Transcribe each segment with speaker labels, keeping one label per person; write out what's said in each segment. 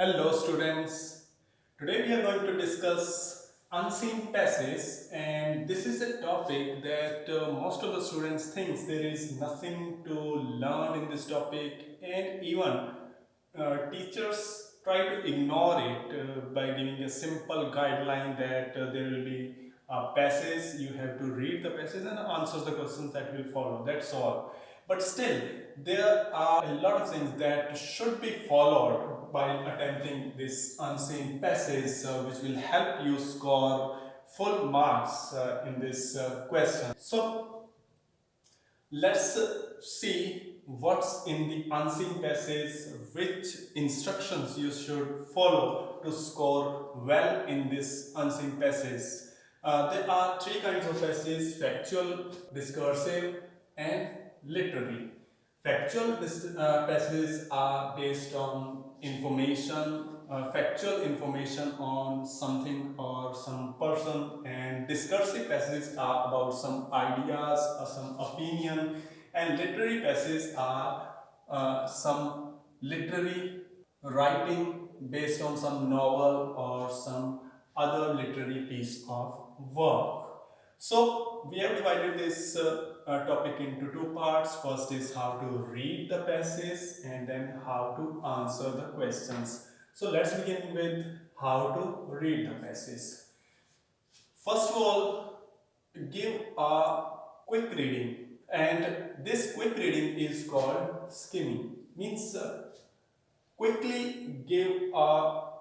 Speaker 1: Hello students. Today we are going to discuss unseen passages, and this is a topic that most of the students thinks there is nothing to learn in this topic, and even teachers try to ignore it by giving a simple guideline that there will be a passage, you have to read the passage and answers the questions that will follow. That's all. But still, there are a lot of things that should be followed by attempting this unseen passage, which will help you score full marks in this question. So, let's see what's in the unseen passage, which instructions you should follow to score well in this unseen passage. There are three kinds of passages: factual, discursive, and literary. Factual passages are based on information, factual information on something or some person, and discursive passages are about some ideas or some opinion, and literary passages are some literary writing based on some novel or some other literary piece of work. So we have divided this topic into two parts. First is how to read the passage and then how to answer the questions. So let's begin with how to read the passage. First of all, give a quick reading, and this quick reading is called skimming. Means quickly give a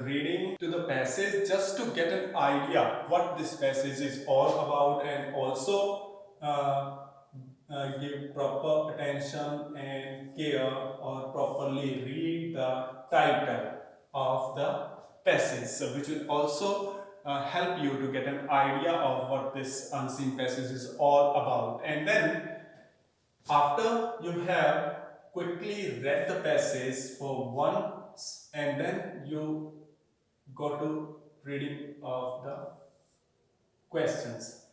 Speaker 1: reading to the passage just to get an idea what this passage is all about, and also give proper attention and care or properly read the title of the passage, which will also help you to get an idea of what this unseen passage is all about. And then after you have quickly read the passage for once, and then you go to reading of the questions.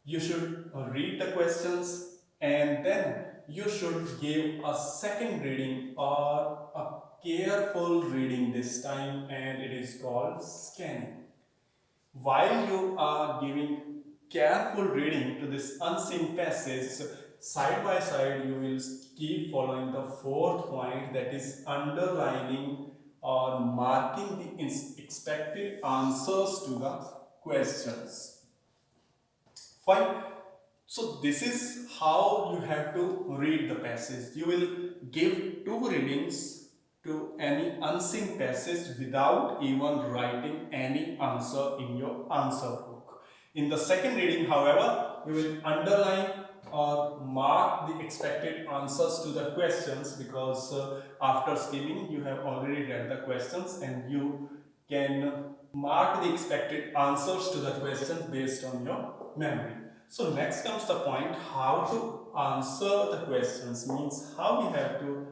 Speaker 1: You should read the questions and then you should give a second reading or a careful reading this time, and it is called scanning. While you are giving careful reading to this unseen passage, side by side you will keep following the fourth point, that is underlining or marking the expected answers to the questions. Fine. So this is how you have to read the passage. You will give two readings to any unseen passage without even writing any answer in your answer book. In the second reading, however, you will underline or mark the expected answers to the questions, because after skimming you have already read the questions and you can mark the expected answers to the questions based on your memory. So next comes the point how to answer the questions, means how we have to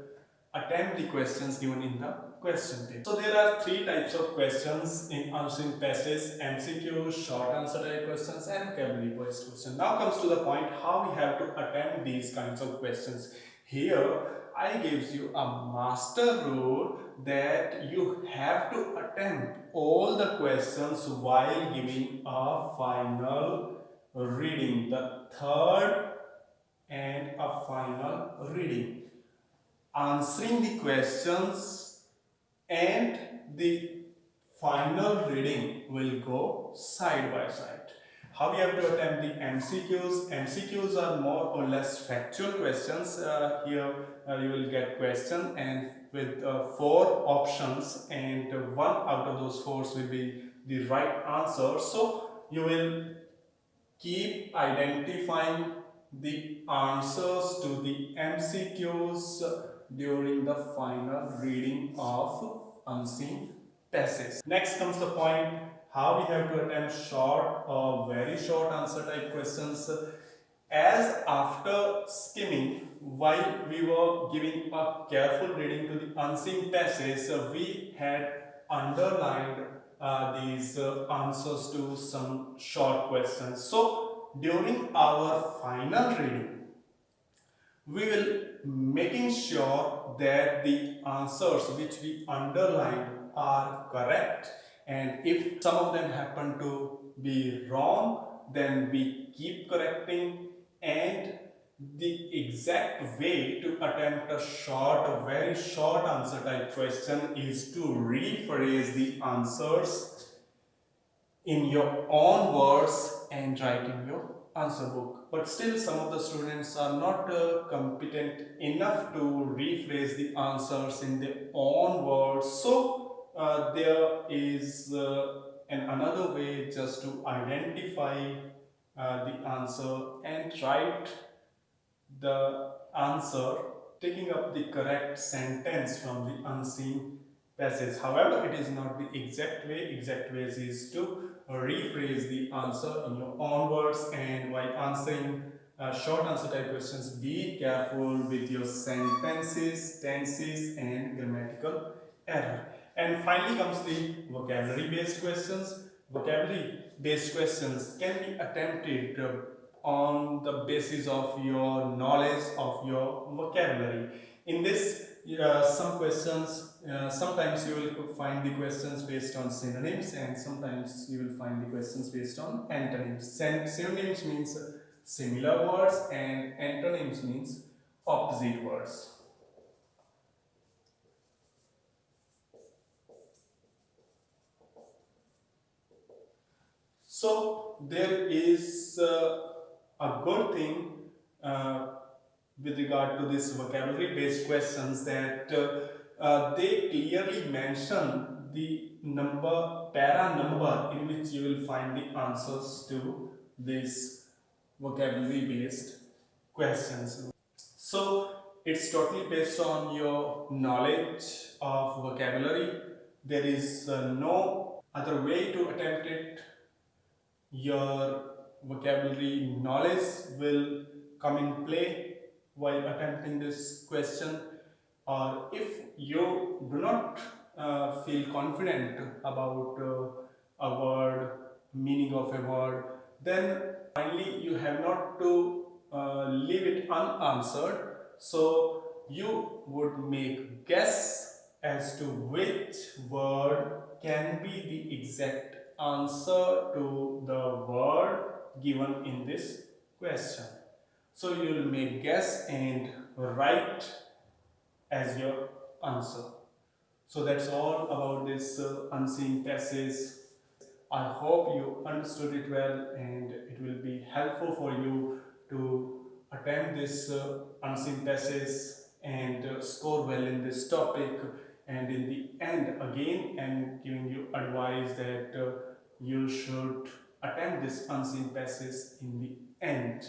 Speaker 1: attempt the questions given in the question tape. So there are three types of questions in unseen passage: MCQ, short answer type questions, and vocabulary based questions. Now comes to the point how we have to attempt these kinds of questions. Here I gives you a master rule that you have to attempt all the questions while giving a final reading, the third and a final reading. Answering the questions and the final reading will go side by side. How we have to attempt the MCQs? MCQs are more or less factual questions. Here you will get question and with four options, and one out of those four will be the right answer. So you will keep identifying the answers to the MCQs during the final reading of unseen passage. Next comes the point how we have to attempt short or very short answer type questions. As after skimming, while we were giving a careful reading to the unseen passage, we had underlined these answers to some short questions. So during our final reading, we will making sure that the answers which we underline are correct, and if some of them happen to be wrong, then we keep correcting. And the exact way to attempt a very short answer type question is to rephrase the answers in your own words and write in your answer book. But still, some of the students are not competent enough to rephrase the answers in their own words. So, there is another way just to identify the answer and write the answer taking up the correct sentence from the unseen passage. However, it is not the exact way. Exact ways is to rephrase the answer in your own words, and while answering short answer type questions, be careful with your sentences, tenses, and grammatical error. And finally comes the vocabulary based questions. Vocabulary based questions can be attempted on the basis of your knowledge of your vocabulary. In this, some questions, sometimes you will find the questions based on synonyms, and sometimes you will find the questions based on antonyms. Synonyms means similar words, and antonyms means opposite words. So there is a good thing uh, with regard to this vocabulary based questions, that they clearly mention the para number in which you will find the answers to these vocabulary based questions. So it's totally based on your knowledge of vocabulary. There is no other way to attempt it. Your vocabulary knowledge will come in play while attempting this question. Or if you do not feel confident about a word, meaning of a word, then finally you have not to leave it unanswered. So you would make guess as to which word can be the exact answer to the word given in this question. So you will make guess and write as your answer. So that's all about this unseen passage. I hope you understood it well, and it will be helpful for you to attempt this unseen passage and score well in this topic. And in the end, again, I'm giving you advice that you should attempt this unseen passage in the end.